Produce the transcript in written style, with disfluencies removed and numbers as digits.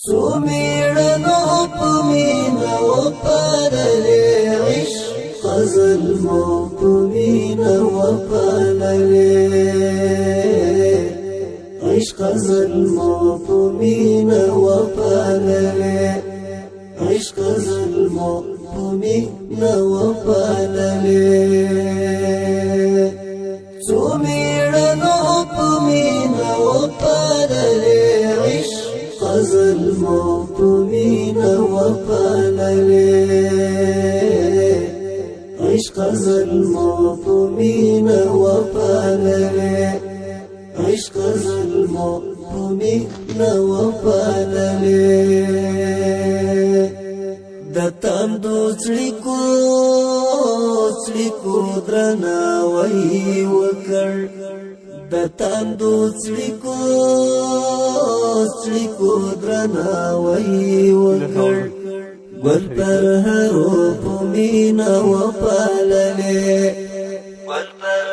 سومیړنو په مینا وپاللې عشق ظلمو په مینا وپاللې عشق ظلمو په مینا وپاللې عشق ظلمو په مینا وپاللې سومیړنو په مینا وپاللې عشق ظلمو په مینا وپاللې عشق ظلمو په مینا وپاللې عشق ظلمو په مینا وپاللې د تاندو څړیکو درناوی وکړ د تاندو څړیکو درناوی وکړ ګل پر هرو په مینا وپاللې ګل پر